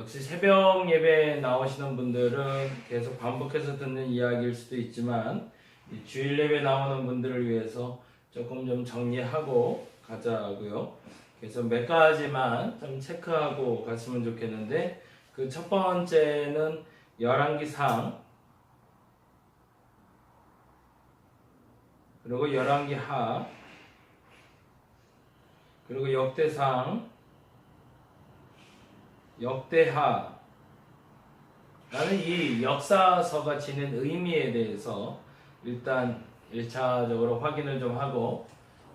역시 새벽 예배에 나오시는 분들은 계속 반복해서 듣는 이야기일 수도 있지만 이 주일 예배 나오는 분들을 위해서 조금 좀 정리하고 가자고요. 그래서 몇 가지만 좀 체크하고 갔으면 좋겠는데, 그 첫 번째는 열왕기상, 그리고 열왕기하, 그리고 역대상, 역대하 라는 이 역사서가 지닌 의미에 대해서 일단 1차적으로 확인을 좀 하고,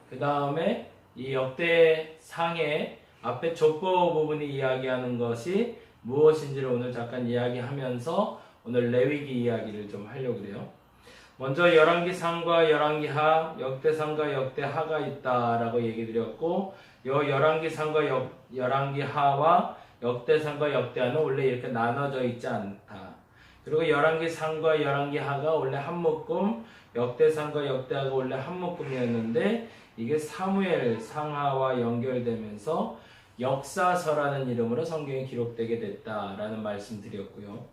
그 다음에 이 역대상의 앞에 족보 부분이 이야기하는 것이 무엇인지를 오늘 잠깐 이야기하면서 오늘 레위기 이야기를 좀 하려고 그래요. 먼저 열왕기상과 열왕기하, 역대상과 역대하가 있다라고 얘기 드렸고, 요 열왕기상과 열왕기하와 역대상과 역대하는 원래 이렇게 나눠져 있지 않다. 그리고 열왕기상과 열왕기하가 원래 한 묶음, 역대상과 역대하가 원래 한 묶음이었는데 이게 사무엘 상하와 연결되면서 역사서라는 이름으로 성경에 기록되게 됐다라는 말씀 드렸고요.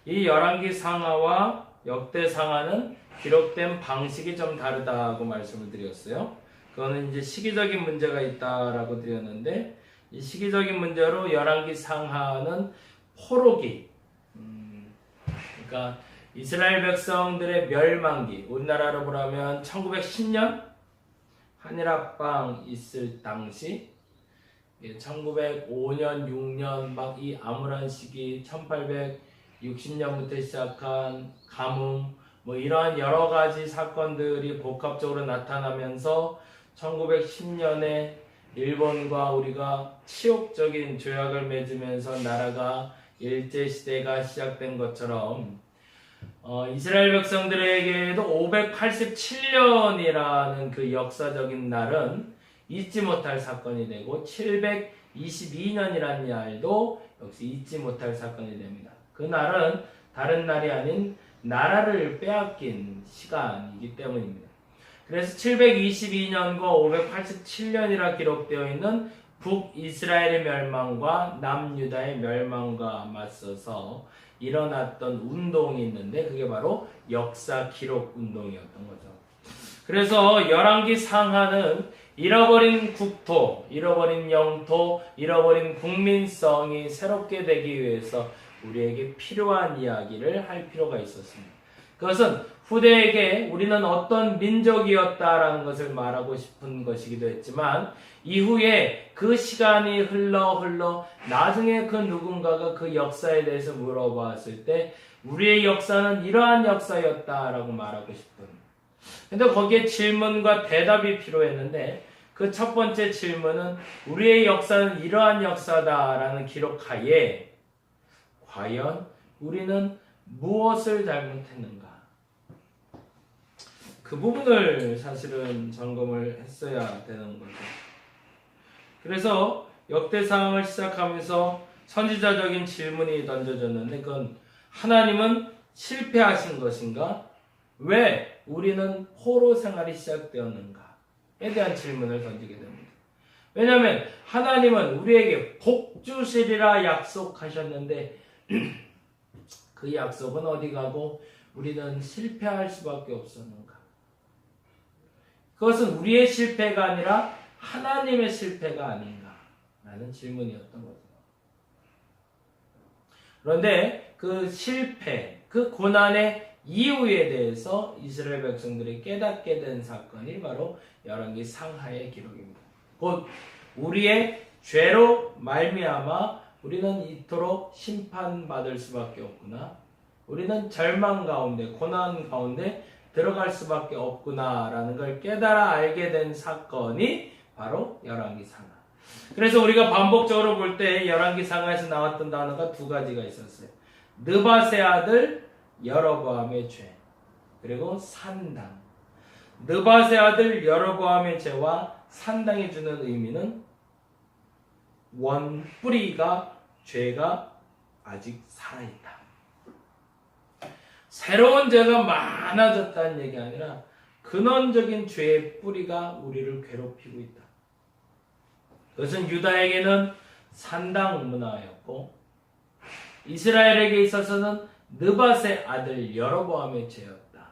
이 열왕기상하와 역대상하는 기록된 방식이 좀 다르다고 말씀을 드렸어요. 그거는 이제 시기적인 문제가 있다라고 드렸는데, 이 시기적인 문제로 열왕기상하는 포로기, 그러니까 이스라엘 백성들의 멸망기, 우리나라로 보라면 1910년 한일합방 있을 당시, 1905년, 6년 막 이 암울한 시기, 1860년부터 시작한 가뭄, 뭐 이러한 여러 가지 사건들이 복합적으로 나타나면서 1910년에 일본과 우리가 치욕적인 조약을 맺으면서 나라가 일제시대가 시작된 것처럼 이스라엘 백성들에게도 587년이라는 그 역사적인 날은 잊지 못할 사건이 되고, 722년이라는 날도 역시 잊지 못할 사건이 됩니다. 그 날은 다른 날이 아닌 나라를 빼앗긴 시간이기 때문입니다. 그래서 722년과 587년이라 기록되어 있는 북이스라엘의 멸망과 남유다의 멸망과 맞서서 일어났던 운동이 있는데, 그게 바로 역사 기록 운동이었던 거죠. 그래서 열왕기상하는 잃어버린 국토, 잃어버린 영토, 잃어버린 국민성이 새롭게 되기 위해서 우리에게 필요한 이야기를 할 필요가 있었습니다. 그것은 후대에게 우리는 어떤 민족이었다라는 것을 말하고 싶은 것이기도 했지만, 이후에 그 시간이 흘러 나중에 그 누군가가 그 역사에 대해서 물어봤을 때 우리의 역사는 이러한 역사였다라고 말하고 싶은, 근데 거기에 질문과 대답이 필요했는데, 그 첫 번째 질문은 우리의 역사는 이러한 역사다라는 기록하에 과연 우리는 무엇을 잘못했는가? 그 부분을 사실은 점검을 했어야 되는 거죠. 그래서 역대상을 시작하면서 선지자적인 질문이 던져졌는데, 그건 하나님은 실패하신 것인가? 왜 우리는 포로 생활이 시작되었는가에 대한 질문을 던지게 됩니다. 왜냐하면 하나님은 우리에게 복 주시리라 약속하셨는데 그 약속은 어디 가고 우리는 실패할 수밖에 없었는가? 그것은 우리의 실패가 아니라 하나님의 실패가 아닌가? 라는 질문이었던 거죠. 그런데 그 실패, 그 고난의 이유에 대해서 이스라엘 백성들이 깨닫게 된 사건이 바로 열왕기 상하의 기록입니다. 곧 우리의 죄로 말미암아 우리는 이토록 심판받을 수밖에 없구나. 우리는 절망 가운데, 고난 가운데 들어갈 수밖에 없구나라는 걸 깨달아 알게 된 사건이 바로 열왕기 상하. 그래서 우리가 반복적으로 볼 때 열왕기 상하에서 나왔던 단어가 두 가지가 있었어요. 느밧의 아들 여로보암의 죄, 그리고 산당. 느밧의 아들 여로보암의 죄와 산당이 주는 의미는 원뿌리가, 죄가 아직 살아있다. 새로운 죄가 많아졌다는 얘기 아니라 근원적인 죄의 뿌리가 우리를 괴롭히고 있다. 그것은 유다에게는 산당 문화였고, 이스라엘에게 있어서는 느밧의 아들 여로보암의 죄였다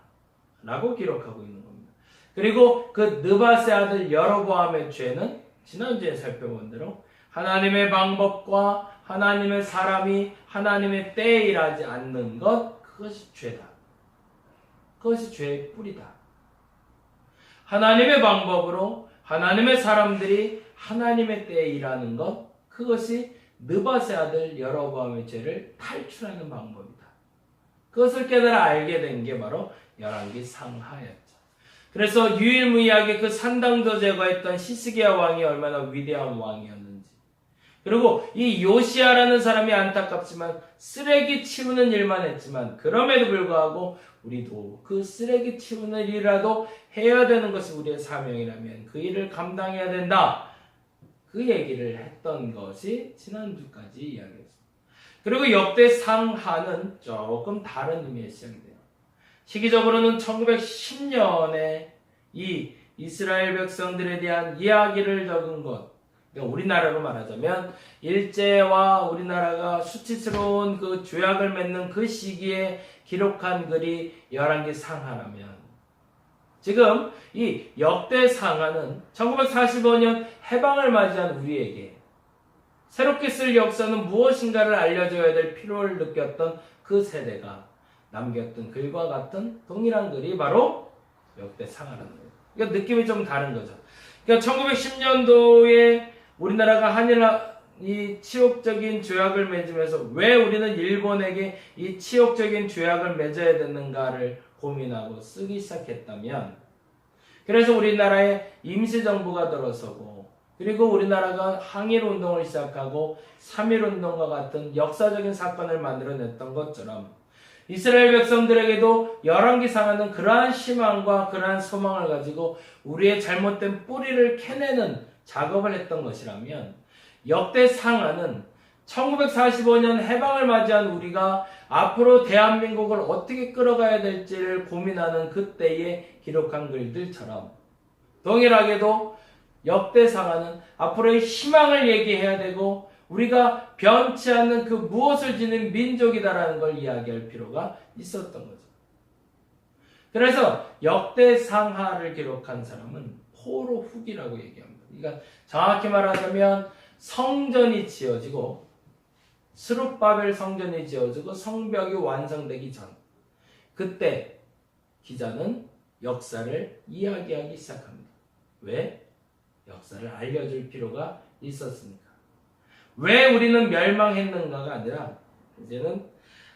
라고 기록하고 있는 겁니다. 그리고 그 느밧의 아들 여로보암의 죄는 지난주에 살펴본 대로 하나님의 방법과 하나님의 사람이 하나님의 때에 일하지 않는 것, 그것이 죄다. 그것이 죄의 뿌리다. 하나님의 방법으로 하나님의 사람들이 하나님의 때에 일하는 것, 그것이 느밧의 아들 여로보암의 죄를 탈출하는 방법이다. 그것을 깨달아 알게 된 게 바로 열왕기 상하였죠. 그래서 유일무이하게 그 산당도 제거했던 히스기야 왕이 얼마나 위대한 왕이었는지, 그리고 이 요시야라는 사람이 안타깝지만 쓰레기 치우는 일만 했지만 그럼에도 불구하고 우리도 그 쓰레기 치우는 일이라도 해야 되는 것이 우리의 사명이라면 그 일을 감당해야 된다. 그 얘기를 했던 것이 지난주까지 이야기했습니다. 그리고 역대 상하는 조금 다른 의미의 시작이 돼요. 시기적으로는 1910년에 이 이스라엘 백성들에 대한 이야기를 적은 것, 그러니까 우리나라로 말하자면 일제와 우리나라가 수치스러운 그 조약을 맺는 그 시기에 기록한 글이 열왕기 상하라면, 지금 이 역대 상하는 1945년 해방을 맞이한 우리에게 새롭게 쓸 역사는 무엇인가를 알려줘야 될 필요를 느꼈던 그 세대가 남겼던 글과 같은 동일한 글이 바로 역대 상하라는 거예요. 그러니까 느낌이 좀 다른 거죠. 그러니까 1910년도에 우리나라가 이 치욕적인 조약을 맺으면서 왜 우리는 일본에게 이 치욕적인 조약을 맺어야 되는가를 고민하고 쓰기 시작했다면, 그래서 우리나라에 임시정부가 들어서고, 그리고 우리나라가 항일운동을 시작하고 3.1운동과 같은 역사적인 사건을 만들어냈던 것처럼 이스라엘 백성들에게도 열왕기 상하는 그러한 희망과 그러한 소망을 가지고 우리의 잘못된 뿌리를 캐내는 작업을 했던 것이라면, 역대 상하는 1945년 해방을 맞이한 우리가 앞으로 대한민국을 어떻게 끌어가야 될지를 고민하는 그때에 기록한 글들처럼 동일하게도 역대 상하는 앞으로의 희망을 얘기해야 되고 우리가 변치 않는 그 무엇을 지닌 민족이다라는 걸 이야기할 필요가 있었던 거죠. 그래서 역대 상하를 기록한 사람은 포로 후기라고 얘기합니다. 그러니까 정확히 말하자면 성전이 지어지고 스룹바벨 성전이 지어지고 성벽이 완성되기 전, 그때 기자는 역사를 이야기하기 시작합니다. 왜? 역사를 알려줄 필요가 있었으니까. 왜 우리는 멸망했는가가 아니라 이제는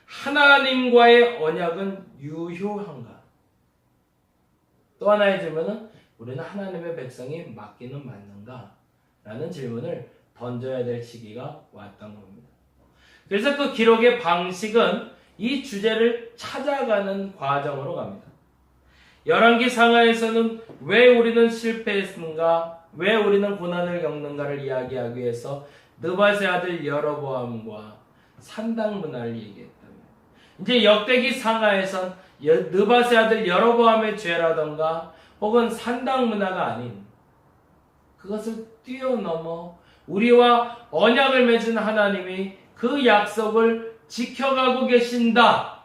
하나님과의 언약은 유효한가? 또 하나의 질문은 우리는 하나님의 백성이 맞기는 맞는가? 라는 질문을 던져야 될 시기가 왔던 겁니다. 그래서 그 기록의 방식은 이 주제를 찾아가는 과정으로 갑니다. 열왕기 상하에서는 왜 우리는 실패했는가, 왜 우리는 고난을 겪는가를 이야기하기 위해서 느밧의 아들 여로보암과 산당 문화를 얘기했다면, 이제 역대기 상하에선 느밧의 아들 여로보암의 죄라던가 혹은 산당 문화가 아닌 그것을 뛰어넘어 우리와 언약을 맺은 하나님이 그 약속을 지켜가고 계신다.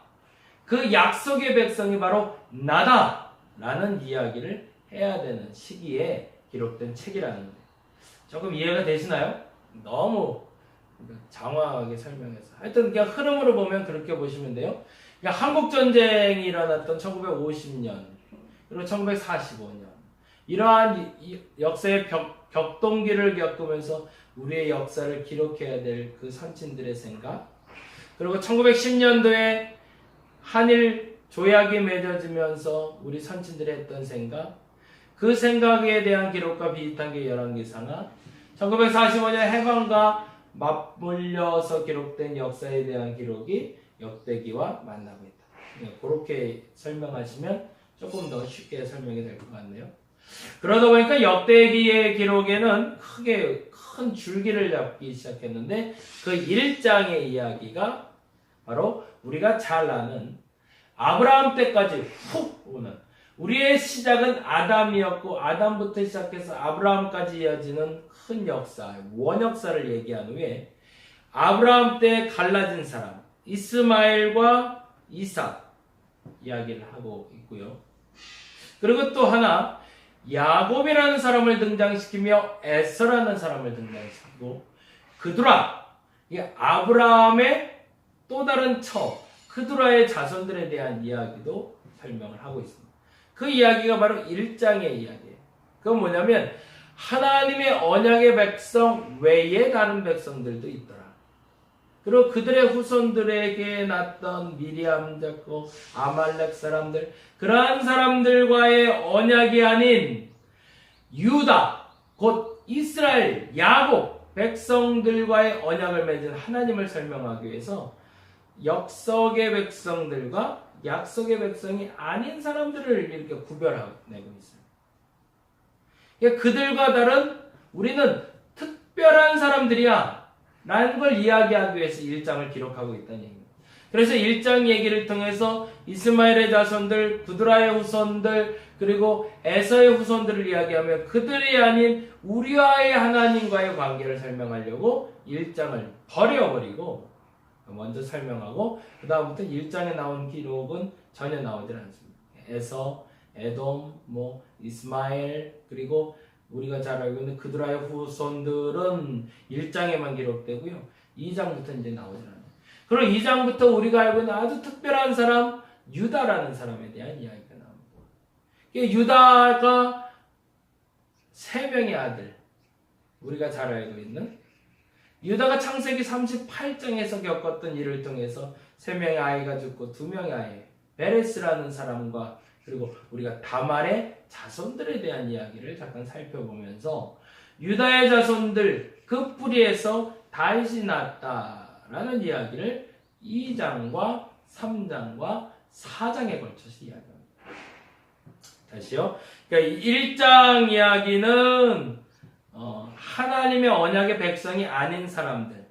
그 약속의 백성이 바로 나다. 라는 이야기를 해야 되는 시기에 기록된 책이라는 거예요. 조금 이해가 되시나요? 너무 장황하게 설명해서. 하여튼 그냥 흐름으로 보면 그렇게 보시면 돼요. 그러니까 한국전쟁이 일어났던 1950년, 그리고 1945년. 이러한 역사의 격동기를 겪으면서 우리의 역사를 기록해야 될 그 선친들의 생각, 그리고 1910년도에 한일 조약이 맺어지면서 우리 선친들이 했던 생각, 그 생각에 대한 기록과 비슷한 게 열왕기 상하, 1945년 해방과 맞물려서 기록된 역사에 대한 기록이 역대기와 만나고 있다. 그렇게 설명하시면 조금 더 쉽게 설명이 될 것 같네요. 그러다 보니까 역대기의 기록에는 크게 큰 줄기를 잡기 시작했는데, 그 1장의 이야기가 바로 우리가 잘 아는 아브라함 때까지 훅 오는, 우리의 시작은 아담이었고 아담부터 시작해서 아브라함까지 이어지는 큰 역사, 원역사를 얘기한 후에 아브라함 때 갈라진 사람, 이스마엘과 이삭 이야기를 하고 있고요. 그리고 또 하나 야곱이라는 사람을 등장시키며 에서라는 사람을 등장시키고 그두라, 이 아브라함의 또 다른 처 그두라의 자손들에 대한 이야기도 설명을 하고 있습니다. 그 이야기가 바로 1장의 이야기예요. 그건 뭐냐면 하나님의 언약의 백성 외에 다른 백성들도 있더라. 그리고 그들의 후손들에게 났던 미리암 잡고 아말렉 사람들, 그러한 사람들과의 언약이 아닌 유다, 곧 이스라엘, 야곱 백성들과의 언약을 맺은 하나님을 설명하기 위해서 역석의 백성들과 약속의 백성이 아닌 사람들을 이렇게 구별하고 내고 있어요. 그들과 다른 우리는 특별한 사람들이야 라는 걸 이야기하기 위해서 1장을 기록하고 있다는 얘기입니다. 그래서 1장 얘기를 통해서 이스마엘의 자손들, 구드라의 후손들, 그리고 에서의 후손들을 이야기하며 그들이 아닌 우리와의 하나님과의 관계를 설명하려고 1장을 버려버리고 먼저 설명하고 그 다음부터 1장에 나온 기록은 전혀 나오질 않습니다. 에서, 에돔, 이스마엘, 그리고 우리가 잘 알고 있는 그드라의 후손들은 1장에만 기록되고요. 2장부터 이제 나오질 않아요. 그리고 2장부터 우리가 알고 있는 아주 특별한 사람 유다라는 사람에 대한 이야기가 나옵니다. 유다가 3명의 아들, 우리가 잘 알고 있는 유다가 창세기 38장에서 겪었던 일을 통해서 3명의 아이가 죽고 2명의 아이 베레스라는 사람과 그리고 우리가 다말의 자손들에 대한 이야기를 잠깐 살펴보면서 유다의 자손들 그 뿌리에서 다윗이 났다라는 이야기를 2장과 3장과 4장에 걸쳐서 이야기합니다. 다시요. 그러니까 1장 이야기는 하나님의 언약의 백성이 아닌 사람들,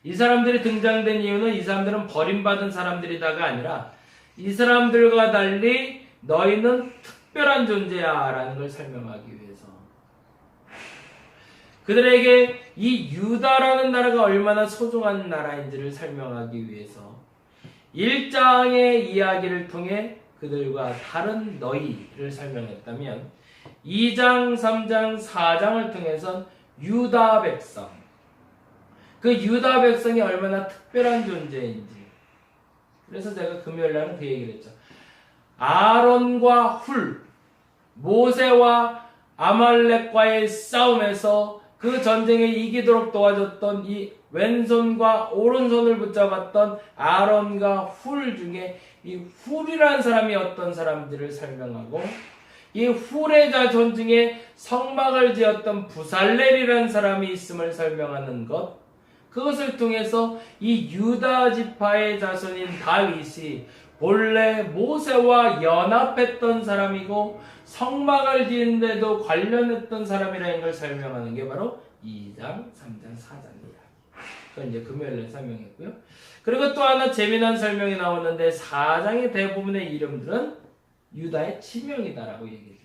이 사람들이 등장된 이유는 이 사람들은 버림받은 사람들이다가 아니라 이 사람들과 달리 너희는 특별한 존재야 라는 걸 설명하기 위해서 그들에게 이 유다라는 나라가 얼마나 소중한 나라인지를 설명하기 위해서 1장의 이야기를 통해 그들과 다른 너희를 설명했다면 2장, 3장, 4장을 통해선 유다 백성, 그 유다 백성이 얼마나 특별한 존재인지, 그래서 제가 금요일날은 그 얘기를 했죠. 아론과 훌, 모세와 아말렉과의 싸움에서 그 전쟁에 이기도록 도와줬던 이 왼손과 오른손을 붙잡았던 아론과 훌 중에 이 훌이라는 사람이 어떤 사람들을 설명하고 이 훌의 자손 중에 성막을 지었던 부살렐이라는 사람이 있음을 설명하는 것, 그것을 통해서 이 유다 지파의 자손인 다윗이 본래 모세와 연합했던 사람이고 성막을 지은데도 관련했던 사람이라는 걸 설명하는 게 바로 2장, 3장, 4장입니다. 그건 이제 금요일에 설명했고요. 그리고 또 하나 재미난 설명이 나오는데 4장의 대부분의 이름들은 유다의 지명이다라고 얘기했죠.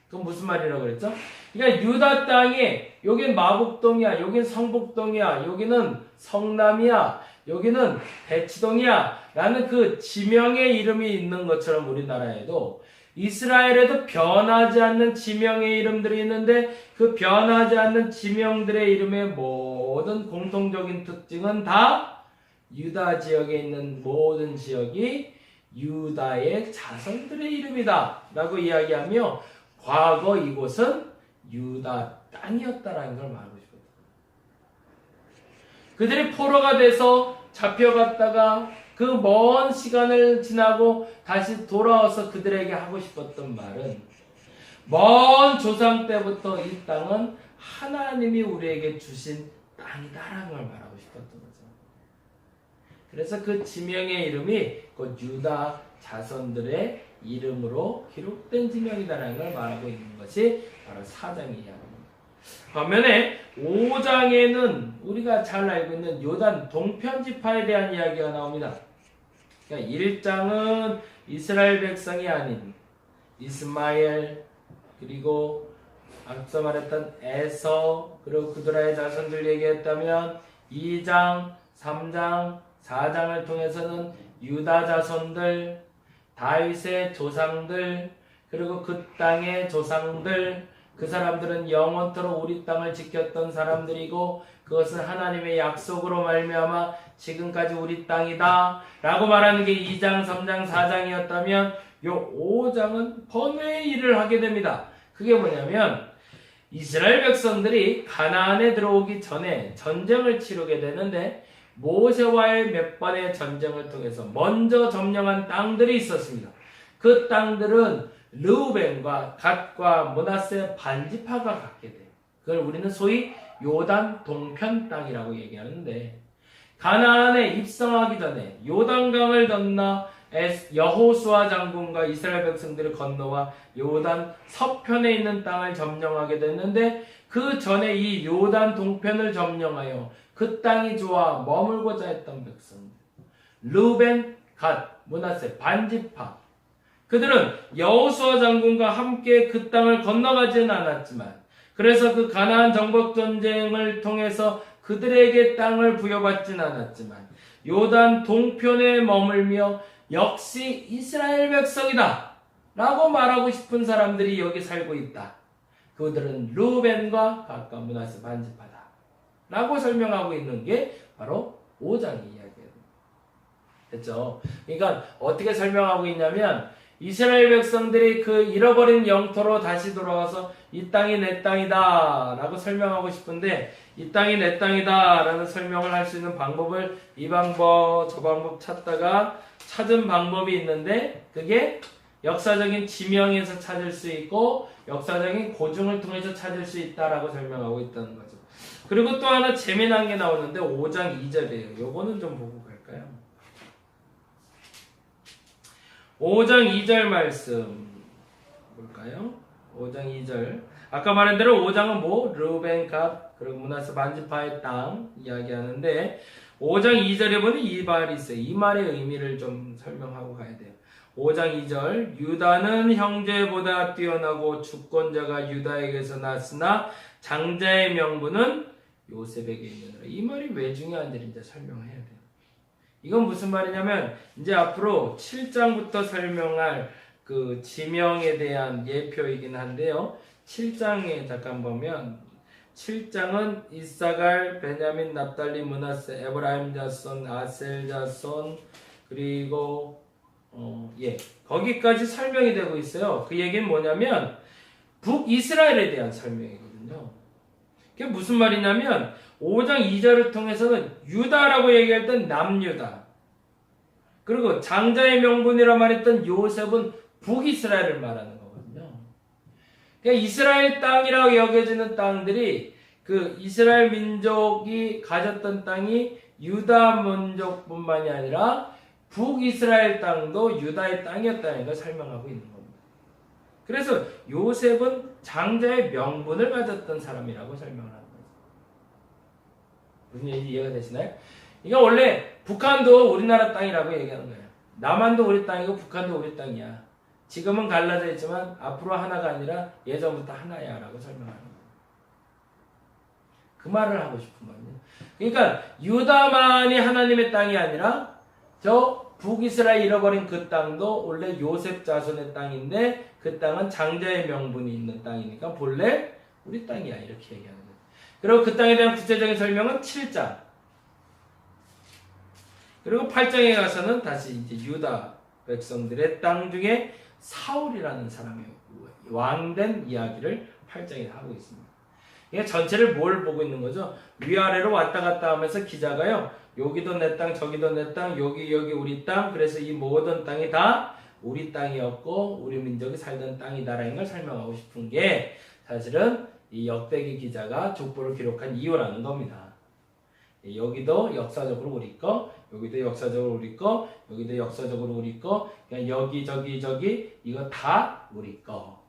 그건 무슨 말이라고 그랬죠? 그러니까 유다 땅에 여긴 마북동이야, 여긴 성북동이야, 여기는 성남이야, 여기는 대치동이야 라는 그 지명의 이름이 있는 것처럼 우리나라에도 이스라엘에도 변하지 않는 지명의 이름들이 있는데 그 변하지 않는 지명들의 이름의 모든 공통적인 특징은 다 유다 지역에 있는 모든 지역이 유다의 자손들의 이름이다 라고 이야기하며 과거 이곳은 유다 땅이었다라는 걸 말하고 싶었다. 그들이 포로가 돼서 잡혀갔다가 그 먼 시간을 지나고 다시 돌아와서 그들에게 하고 싶었던 말은 먼 조상 때부터 이 땅은 하나님이 우리에게 주신 땅이다라는 걸 말하고 싶었던 거죠. 그래서 그 지명의 이름이 곧 유다 자손들의 이름으로 기록된 지명이다라는 걸 말하고 있는 것이 바로 4장의 이야기입니다. 반면에 5장에는 우리가 잘 알고 있는 요단 동편 지파에 대한 이야기가 나옵니다. 그러니까 1장은 이스라엘 백성이 아닌 이스마엘, 그리고 앞서 말했던 에서, 그리고 그드라의 자손들 얘기했다면 2장, 3장, 4장을 통해서는 유다 자손들, 다윗의 조상들, 그리고 그 땅의 조상들, 그 사람들은 영원토록 우리 땅을 지켰던 사람들이고 그것은 하나님의 약속으로 말미암아 지금까지 우리 땅이다 라고 말하는 게 2장, 3장, 4장이었다면 요 5장은 번외의 일을 하게 됩니다. 그게 뭐냐면 이스라엘 백성들이 가나안에 들어오기 전에 전쟁을 치르게 되는데 모세와의 몇 번의 전쟁을 통해서 먼저 점령한 땅들이 있었습니다. 그 땅들은 르우벤과 갓과 므낫세 반지파가 갖게 돼요. 그걸 우리는 소위 요단 동편 땅이라고 얘기하는데 가나안에 입성하기 전에 요단강을 건너 여호수아 장군과 이스라엘 백성들을 건너와 요단 서편에 있는 땅을 점령하게 됐는데 그 전에 이 요단 동편을 점령하여 그 땅이 좋아 머물고자 했던 백성들 르우벤, 갓, 므낫세 반지파 그들은 여호수아 장군과 함께 그 땅을 건너가지는 않았지만 그래서 그 가나안 정복 전쟁을 통해서 그들에게 땅을 부여받지는 않았지만 요단 동편에 머물며 역시 이스라엘 백성이다 라고 말하고 싶은 사람들이 여기 살고 있다. 그들은 르우벤과 갓과 므낫세 반지파다 라고 설명하고 있는 게 바로 5장의 이야기예요. 됐죠? 그러니까 어떻게 설명하고 있냐면 이스라엘 백성들이 그 잃어버린 영토로 다시 돌아와서 이 땅이 내 땅이다 라고 설명하고 싶은데 이 땅이 내 땅이다 라는 설명을 할 수 있는 방법을 이 방법 저 방법 찾다가 찾은 방법이 있는데 그게 역사적인 지명에서 찾을 수 있고 역사적인 고증을 통해서 찾을 수 있다라고 설명하고 있다는 거죠. 그리고 또 하나 재미난 게 나오는데 5장 2절이에요. 요거는 좀 보고 갈까요? 5장 2절 말씀 볼까요? 5장 2절 아까 말한 대로 5장은 뭐? 르우벤, 갓, 그리고 므낫세 반지파의 땅 이야기하는데 5장 2절에 보면 이 말이 있어요. 이 말의 의미를 좀 설명하고 가야 돼요. 5장 2절 유다는 형제보다 뛰어나고 주권자가 유다에게서 났으나 장자의 명분은 요셉에게 있느니라. 이 말이 왜 중요한지 이제 설명해야 돼요. 이건 무슨 말이냐면 이제 앞으로 7장부터 설명할 그 지명에 대한 예표이긴 한데요. 7장에 잠깐 보면 7장은 이사갈, 베냐민, 납달리, 므낫세, 에브라임 자손, 아셀 자손 그리고 거기까지 설명이 되고 있어요. 그 얘기는 뭐냐면 북이스라엘에 대한 설명이거든요. 그게 무슨 말이냐면 5장 2절을 통해서는 유다라고 얘기할 땐 남유다. 그리고 장자의 명분이라 말했던 요셉은 북이스라엘을 말하는 거거든요. 그러니까 이스라엘 땅이라고 여겨지는 땅들이 그 이스라엘 민족이 가졌던 땅이 유다 민족뿐만이 아니라 북이스라엘 땅도 유다의 땅이었다는 걸 설명하고 있는 겁니다. 그래서 요셉은 장자의 명분을 가졌던 사람이라고 설명을 하는 거죠. 무슨 얘기인지 이해가 되시나요? 이거 원래 북한도 우리나라 땅이라고 얘기하는 거예요. 남한도 우리 땅이고 북한도 우리 땅이야. 지금은 갈라져 있지만 앞으로 하나가 아니라 예전부터 하나야 라고 설명하는 거예요. 그 말을 하고 싶은 겁니다. 그러니까 유다만이 하나님의 땅이 아니라 저 북이스라엘 잃어버린 그 땅도 원래 요셉 자손의 땅인데 그 땅은 장자의 명분이 있는 땅이니까 본래 우리 땅이야 이렇게 얘기하는 거예요. 그리고 그 땅에 대한 구체적인 설명은 7장 그리고 8장에 가서는 다시 이제 유다 백성들의 땅 중에 사울이라는 사람의 왕된 이야기를 8장에 하고 있습니다. 이게 전체를 뭘 보고 있는 거죠? 위아래로 왔다 갔다 하면서 기자가요. 여기도 내 땅, 저기도 내 땅, 여기 우리 땅. 그래서 이 모든 땅이 다 우리 땅이었고 우리 민족이 살던 땅이다라는 걸 설명하고 싶은 게 사실은 이 역대기 기자가 족보를 기록한 이유라는 겁니다. 여기도 역사적으로 우리 거, 여기도 역사적으로 우리 거, 여기도 역사적으로 우리 거, 그냥 여기 저기 이거 다 우리 거.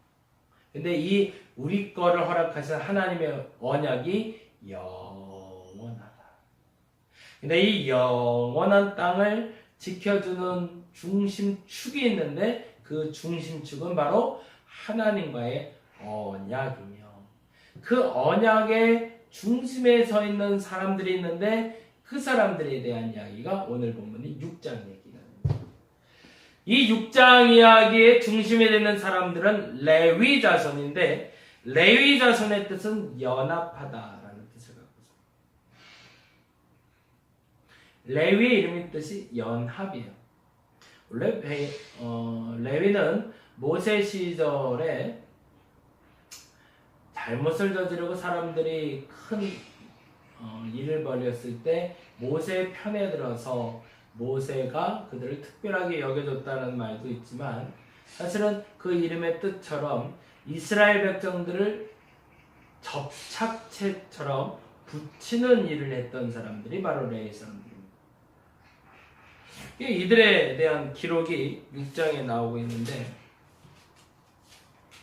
근데 이 우리 거를 허락하신 하나님의 언약이 영원하다. 근데 이 영원한 땅을 지켜주는 중심축이 있는데 그 중심축은 바로 하나님과의 언약이며 그 언약의 중심에 서 있는 사람들이 있는데 그 사람들에 대한 이야기가 오늘 본문의 6장 얘기가 됩니다. 이 6장 이야기의 중심에 되는 사람들은 레위 자손인데 레위 자손의 뜻은 연합하다라는 뜻을 갖고 있습니다. 레위의 이름의 뜻이 연합이에요. 원래 레위는 모세 시절에 잘못을 저지르고 사람들이 큰 일을 벌였을 때 모세의 편에 들어서 모세가 그들을 특별하게 여겨줬다는 말도 있지만 사실은 그 이름의 뜻처럼 이스라엘 백성들을 접착체처럼 붙이는 일을 했던 사람들이 바로 레위 사람들입니다. 이들에 대한 기록이 6장에 나오고 있는데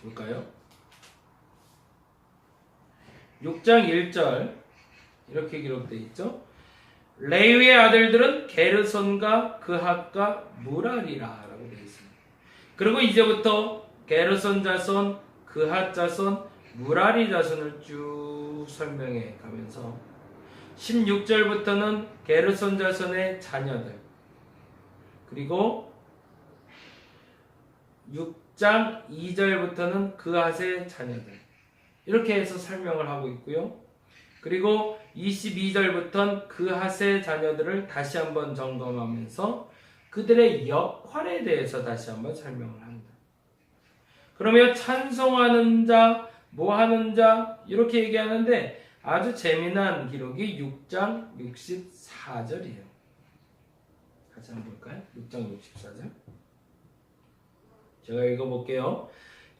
볼까요? 6장 1절 이렇게 기록되어 있죠. 레위의 아들들은 게르손과 그핫과 무랄이라 라고 되어 있습니다. 그리고 이제부터 게르손 자손, 그핫 자손, 무랄이 자손을 쭉 설명해 가면서 16절부터는 게르손 자손의 자녀들, 그리고 6장 2절부터는 그핫의 자녀들, 이렇게 해서 설명을 하고 있고요. 그리고 22절부터는 그핫의 자녀들을 다시 한번 점검하면서 그들의 역할에 대해서 다시 한번 설명을 합니다. 그러면 찬송하는 자, 뭐 하는 자 이렇게 얘기하는데 아주 재미난 기록이 6장 64절이에요. 같이 한번 볼까요? 6장 64절. 제가 읽어볼게요.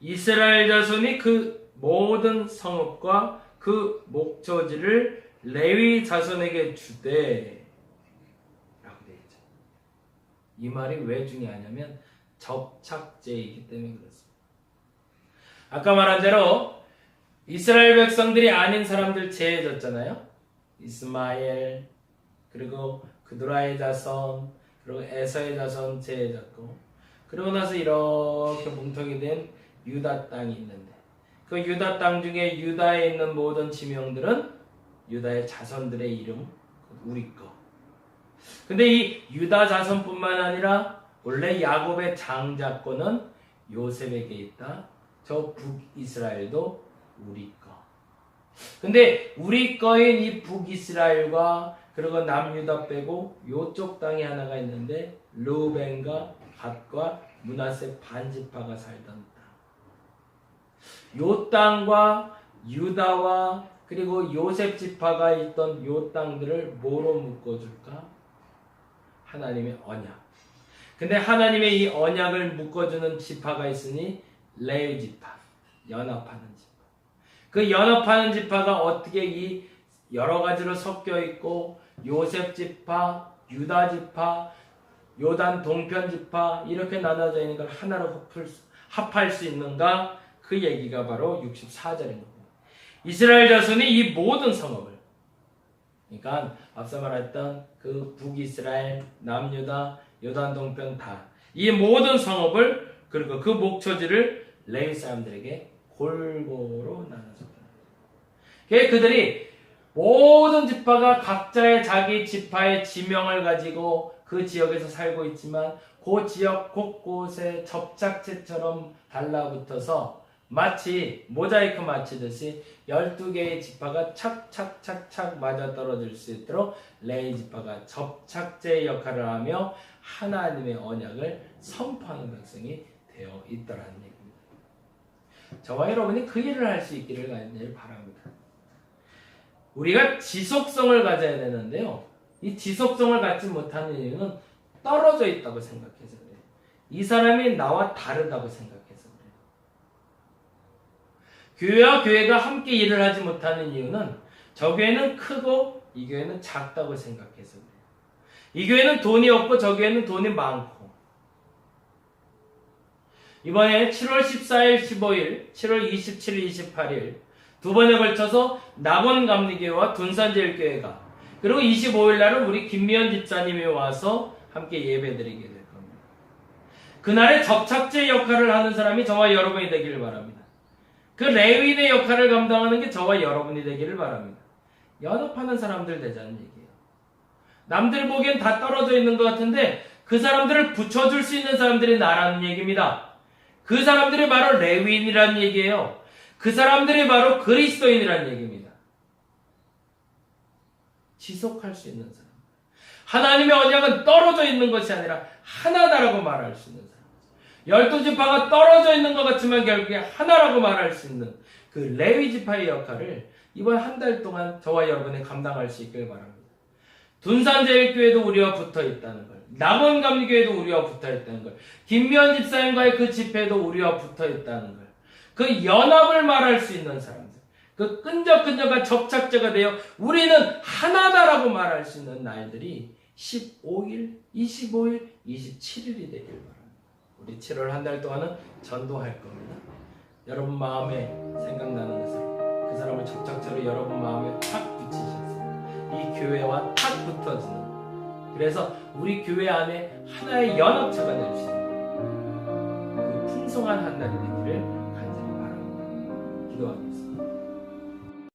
이스라엘 자손이 그 모든 성읍과 그 목초지를 레위 자손에게 주되 라고 되어 있죠. 이 말이 왜 중요하냐면 접착제이기 때문에 그렇습니다. 아까 말한 대로 이스라엘 백성들이 아닌 사람들 제해졌잖아요. 이스마엘, 그리고 그두라의 자손, 그리고 에서의 자손 제해졌고, 그러고 나서 이렇게 뭉텅이 된 유다 땅이 있는데 그 유다 땅 중에 유다에 있는 모든 지명들은 유다의 자손들의 이름, 우리 거. 근데 이 유다 자손뿐만 아니라 원래 야곱의 장자권은 요셉에게 있다. 저 북이스라엘도 우리 거. 근데 우리 거인 이 북이스라엘과 그리고 남유다 빼고 요쪽 땅이 하나가 있는데 르우벤과 갓과 므낫세 반지파가 살던 땅. 요 땅과 유다와 그리고 요셉 지파가 있던 요 땅들을 뭐로 묶어줄까? 하나님의 언약. 근데 하나님의 이 언약을 묶어주는 지파가 있으니 레위 지파, 연합하는 지파. 그 연합하는 지파가 어떻게 이 여러 가지로 섞여 있고 요셉 지파, 유다 지파, 요단 동편 지파 이렇게 나눠져 있는 걸 하나로 합할 수 있는가? 그 얘기가 바로 64절입니다. 이스라엘 자손이 이 모든 성읍을, 그러니까 앞서 말했던 그 북이스라엘, 남유다, 요단 동편 다, 이 모든 성읍을 그리고 그 목초지를 레위 사람들에게 골고루 나눠줬다. 그들이 모든 지파가 각자의 자기 지파의 지명을 가지고 그 지역에서 살고 있지만 그 지역 곳곳에 접착제처럼 달라붙어서 마치 모자이크 맞추듯이 12개의 지파가 착착착착 맞아떨어질 수 있도록 레위 지파가 접착제의 역할을 하며 하나님의 언약을 선포하는 백성이 되어 있더라는 얘기입니다. 저와 여러분이 그 일을 할 수 있기를 간절히 바랍니다. 우리가 지속성을 가져야 되는데요. 이 지속성을 갖지 못하는 이유는 떨어져 있다고 생각해서 그래요. 이 사람이 나와 다르다고 생각해서 그래요. 교회와 교회가 함께 일을 하지 못하는 이유는 저 교회는 크고 이 교회는 작다고 생각해서 그래요. 이 교회는 돈이 없고 저 교회는 돈이 많고. 이번에 7월 14일, 15일, 7월 27일, 28일 두 번에 걸쳐서 낙원감리교회와 둔산제일교회가, 그리고 25일 날은 우리 김미연 집사님이 와서 함께 예배드리게 될 겁니다. 그날의 접착제 역할을 하는 사람이 저와 여러분이 되기를 바랍니다. 그 레위인의 역할을 감당하는 게 저와 여러분이 되기를 바랍니다. 연합하는 사람들 되자는 얘기예요. 남들 보기엔 다 떨어져 있는 것 같은데 그 사람들을 붙여줄 수 있는 사람들이 나라는 얘기입니다. 그 사람들이 바로 레위인이라는 얘기예요. 그 사람들이 바로 그리스도인이라는 얘기입니다. 지속할 수 있는 사람. 하나님의 언약은 떨어져 있는 것이 아니라 하나다라고 말할 수 있는 사람. 12지파가 떨어져 있는 것 같지만 결국에 하나라고 말할 수 있는 그 레위 지파의 역할을 이번 한 달 동안 저와 여러분이 감당할 수 있길 바랍니다. 둔산제일교회도 우리와 붙어 있다는 걸, 남원감리교회도 우리와 붙어 있다는 걸, 김미연 집사님과의 그 집회도 우리와 붙어 있다는 걸, 그 연합을 말할 수 있는 사람들, 그 끈적끈적한 접착제가 되어 우리는 하나다라고 말할 수 있는 날들이 15일, 25일, 27일이 되길 바랍니다. 우리 7월 한 달 동안은 전도할 겁니다. 여러분 마음에 생각나는 그 사람, 그 사람을 접착제로 여러분 마음에 탁 붙이셔서 이 교회와 탁 붙어지는, 그래서 우리 교회 안에 하나의 연합체가 될 수 있는 그 풍성한 한 달이 되기를 간절히 바랍니다. 기도합니다.